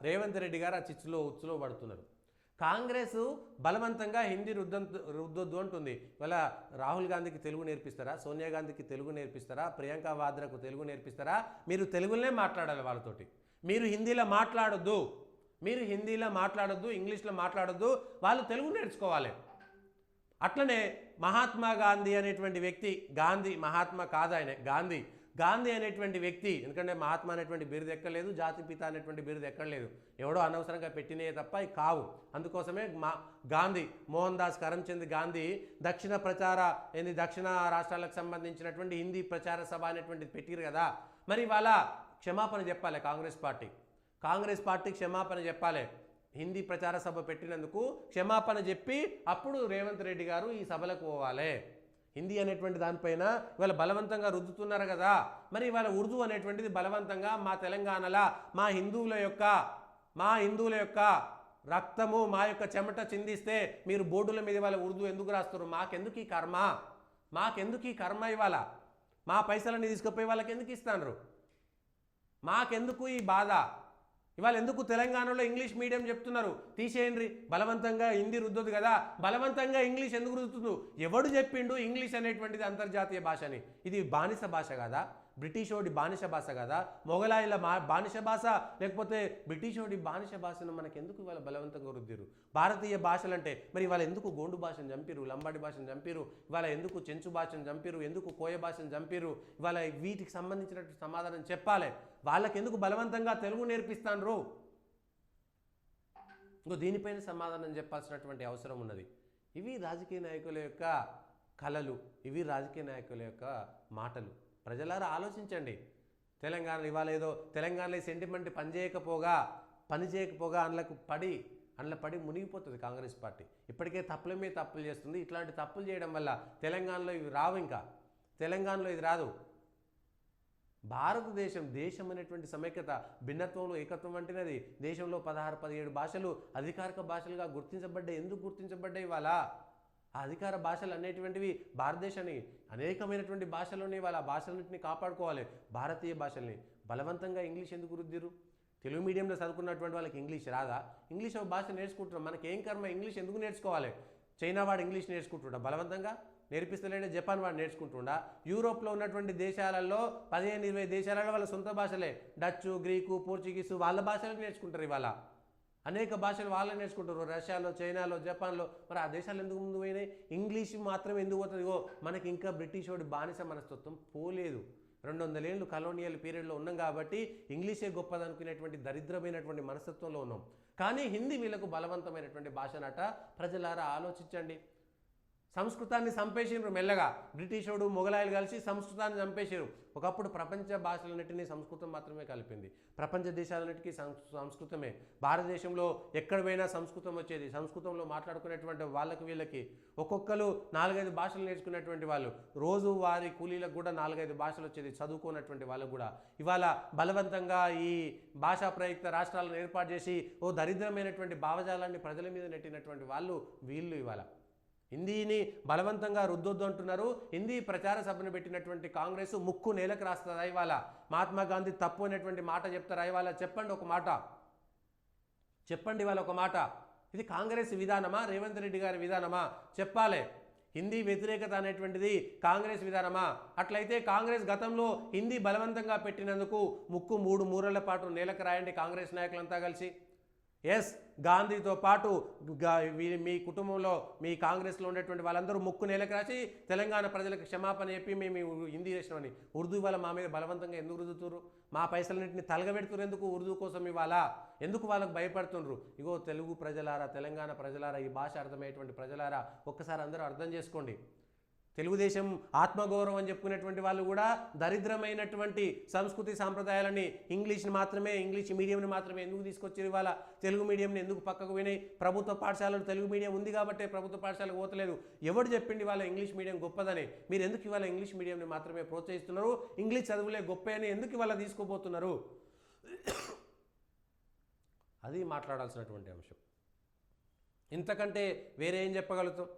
రేవంత్ రెడ్డి గారు ఆ చిచ్చులో ఉచ్చులో పడుతున్నారు. కాంగ్రెస్ బలవంతంగా హిందీ రుద్దొద్దు అంటుంది. ఇవాళ రాహుల్ గాంధీకి తెలుగు నేర్పిస్తారా, సోనియా గాంధీకి తెలుగు నేర్పిస్తారా, ప్రియాంక వాద్రాకు తెలుగు నేర్పిస్తారా? మీరు తెలుగులోనే మాట్లాడాలి వాళ్ళతోటి. మీరు హిందీలో మాట్లాడొద్దు, ఇంగ్లీష్లో మాట్లాడొద్దు, వాళ్ళు తెలుగు నేర్చుకోవాలి. అట్లనే మహాత్మా గాంధీ అనేటువంటి వ్యక్తి, మహాత్మా కాదు ఆయన, గాంధీ అనేటువంటి వ్యక్తి, ఎందుకంటే మహాత్మా అనేటువంటి బిరుదు ఎక్కలేదు, జాతిపిత అనేటువంటి బిరుదు ఎక్కలేదు, ఎవడో అనవసరంగా పెట్టినే తప్ప ఇవి కావు. అందుకోసమే గాంధీ, మోహన్ దాస్ కరమ్చంద్ గాంధీ దక్షిణ రాష్ట్రాలకు సంబంధించినటువంటి హిందీ ప్రచార సభ అనేటువంటిది పెట్టిరు కదా. మరి వాళ్ళ క్షమాపణ చెప్పాలి కాంగ్రెస్ పార్టీ క్షమాపణ చెప్పాలి. హిందీ ప్రచార సభ పెట్టినందుకు క్షమాపణ చెప్పి అప్పుడు రేవంత్ రెడ్డి గారు ఈ సభలకు పోవాలి. హిందీ అనేటువంటి దానిపైన ఇవాళ బలవంతంగా రుద్దుతున్నారు కదా. మరి ఇవాళ ఉర్దూ అనేటువంటిది బలవంతంగా మా తెలంగాణలో మా హిందువుల యొక్క రక్తము, మా యొక్క చెమట చిందిస్తే మీరు బోర్డుల మీద ఇవాళ ఉర్దూ ఎందుకు రాస్తారు? మాకెందుకు ఈ కర్మ ఇవాళ? మా పైసలని తీసుకుపోయి వాళ్ళకి ఎందుకు ఇస్తాను? మాకెందుకు ఈ బాధ? ఇవాళ ఎందుకు తెలంగాణలో ఇంగ్లీష్ మీడియం చెప్తున్నారు? తీసేయండి, బలవంతంగా హిందీ రుద్దొద్దు కదా. బలవంతంగా ఇంగ్లీష్ ఎందుకు రుద్దుతుంది? ఎవడు చెప్పిండు ఇంగ్లీష్ అనేటువంటిది అంతర్జాతీయ భాషని? ఇది బానిస భాష కదా, బ్రిటిషోడి బానిస భాష కదా, మొఘలాయిల బానిస భాష, లేకపోతే బ్రిటిషోడి బానిస భాషను మనకెందుకు ఇవాళ బలవంతంగా రుద్దిరు? భారతీయ భాషలంటే మరి ఇవాళ ఎందుకు గోండు భాషను చంపిరు, లంబాడి భాషను చంపిరు, ఇవాళ ఎందుకు చెంచు భాషను చంపిరు, ఎందుకు కోయ భాషను చంపిరు? ఇవాళ వీటికి సంబంధించినటువంటి సమాధానం చెప్పాలి. వాళ్ళకి ఎందుకు బలవంతంగా తెలుగు నేర్పిస్తాన్రు? ఇంకో దీనిపైన సమాధానం చెప్పాల్సినటువంటి అవసరం ఉన్నది. ఇవి రాజకీయ నాయకుల యొక్క కళలు, ఇవి రాజకీయ నాయకుల యొక్క మాటలు. ప్రజలారా ఆలోచించండి. తెలంగాణ ఇవాళ ఏదో తెలంగాణలో సెంటిమెంట్ పని చేయకపోగా అందులో పడి మునిగిపోతుంది కాంగ్రెస్ పార్టీ. ఇప్పటికే తప్పుల మీద తప్పులు చేస్తుంది. ఇట్లాంటి తప్పులు చేయడం వల్ల తెలంగాణలో ఇవి రావు. ఇంకా తెలంగాణలో ఇది రాదు. దేశం అనేటువంటి సమైక్యత, భిన్నత్వంలో ఏకత్వం అంటేనది. దేశంలో 16-17 భాషలు అధికారిక భాషలుగా గుర్తించబడ్డాయి. ఎందుకు గుర్తించబడ్డాయి? ఇవాళ ఆ అధికార భాషలు అనేటువంటివి భారతదేశాన్ని అనేకమైనటువంటి భాషలోనే వాళ్ళ భాషలన్నింటినీ కాపాడుకోవాలి. భారతీయ భాషల్ని బలవంతంగా ఇంగ్లీష్ ఎందుకు రుద్దిరు? తెలుగు మీడియంలో చదువుకున్నటువంటి వాళ్ళకి ఇంగ్లీష్ రాదా? ఇంగ్లీష్ భాష నేర్చుకుంటున్నాం, మనకి ఏం కర్మ? ఇంగ్లీష్ ఎందుకు నేర్చుకోవాలి? చైనా వాడు ఇంగ్లీష్ నేర్చుకుంటుండా? బలవంతంగా నేర్పిస్తలేడే. జపాన్ వాడు నేర్చుకుంటుండా? యూరోప్లో ఉన్నటువంటి దేశాలలో 15-20 దేశాలలో వాళ్ళ సొంత భాషలే, డచ్, గ్రీకు, పోర్చుగీసు, వాళ్ళ భాషలకు నేర్చుకుంటారు. ఇవాళ అనేక భాషలు వాళ్ళే నేర్చుకుంటారు. రష్యాలో, చైనాలో, జపాన్లో. మరి ఆ దేశాలు ఎందుకు ముందు పోయినాయి? ఇంగ్లీష్ మాత్రం ఎందుకు పోతుంది? మనకి ఇంకా బ్రిటిష్ వాడి బానిస మనస్తత్వం పోలేదు. 200 ఏళ్ళు కలోనియల్ పీరియడ్లో ఉన్నాం కాబట్టి ఇంగ్లీషే గొప్పదనుకునేటువంటి దరిద్రమైనటువంటి మనస్తత్వంలో ఉన్నాం. కానీ హిందీ వీళ్ళకు బలవంతమైనటువంటి భాషనట. ప్రజలారా ఆలోచించండి. సంస్కృతాన్ని చంపేసినారు మెల్లగా. బ్రిటిషోడు, మొఘలాయిలు కలిసి సంస్కృతాన్ని చంపేసారు. ఒకప్పుడు ప్రపంచ భాషలన్నిటినీ సంస్కృతం మాత్రమే కలిపింది. ప్రపంచ దేశాలన్నిటికీ సంస్కృతమే. భారతదేశంలో ఎక్కడ పోయినా సంస్కృతం వచ్చేది. సంస్కృతంలో మాట్లాడుకునేటువంటి వాళ్ళకి వీళ్ళకి ఒక్కొక్కరు 4-5 భాషలు నేర్చుకునేటువంటి వాళ్ళు. రోజు వారి కూలీలకు కూడా 4-5 భాషలు వచ్చేది, చదువుకున్నటువంటి వాళ్ళకు కూడా. ఇవాళ బలవంతంగా ఈ భాషా ప్రయుక్త రాష్ట్రాలను ఏర్పాటు చేసి దరిద్రమైనటువంటి భావజాలాన్ని ప్రజల మీద నెట్టినటువంటి వీళ్ళు ఇవాళ హిందీని బలవంతంగా రుద్దొద్దు అంటున్నారు. హిందీ ప్రచార సభను పెట్టినటువంటి కాంగ్రెస్ ముక్కు నేలకు రాస్తుందా? ఇవాళ మహాత్మా గాంధీ తప్పు అనేటువంటి మాట చెప్తారా? ఇవాళ చెప్పండి ఇవాళ ఒక మాట. ఇది కాంగ్రెస్ విధానమా, రేవంత్ రెడ్డి గారి విధానమా? చెప్పాలి. హిందీ వ్యతిరేకత అనేటువంటిది కాంగ్రెస్ విధానమా? అట్లయితే కాంగ్రెస్ గతంలో హిందీ బలవంతంగా పెట్టినందుకు ముక్కు 3 మూరల పాటు నేలకు రాయండి కాంగ్రెస్ నాయకులంతా కలిసి. ఎస్, గాంధీతో పాటు మీ కుటుంబంలో మీ కాంగ్రెస్లో ఉండేటువంటి వాళ్ళందరూ ముక్కు నేలకు రాసి తెలంగాణ ప్రజలకు క్షమాపణ చెప్పి మేము హిందీ చేసినామని. ఉర్దూ ఇవాళ మా మీద బలవంతంగా ఎందుకు రుద్దుతున్నారు? మా పైసలన్నింటినీ తలగబెడుతున్నారు ఎందుకు? ఉర్దూ కోసం ఇవాళ ఎందుకు వాళ్ళకు భయపడుతున్నారు? ఇగో తెలుగు ప్రజలారా, తెలంగాణ ప్రజలారా, ఈ భాష అర్థమయ్యేటువంటి ప్రజలారా, ఒక్కసారి అందరూ అర్థం చేసుకోండి. తెలుగుదేశం ఆత్మగౌరవం అని చెప్పుకునేటువంటి వాళ్ళు కూడా దరిద్రమైనటువంటి సంస్కృతి సాంప్రదాయాలని ఇంగ్లీష్ మీడియంని మాత్రమే ఎందుకు తీసుకొచ్చారు? ఇవాళ తెలుగు మీడియంని ఎందుకు పక్కకు పోయినాయి? ప్రభుత్వ పాఠశాలలో తెలుగు మీడియం ఉంది కాబట్టి ప్రభుత్వ పాఠశాలకు పోతలేదు. ఎవడు చెప్పిండి వాళ్ళ ఇంగ్లీష్ మీడియం గొప్పదని? మీరు ఎందుకు ఇవాళ ఇంగ్లీష్ మీడియంని మాత్రమే ప్రోత్సహిస్తున్నారు? ఇంగ్లీష్ చదువులే గొప్ప అని ఎందుకు ఇవాళ తీసుకోబోతున్నారు? అది మాట్లాడాల్సినటువంటి అంశం. ఇంతకంటే వేరే ఏం చెప్పగలుగుతాం?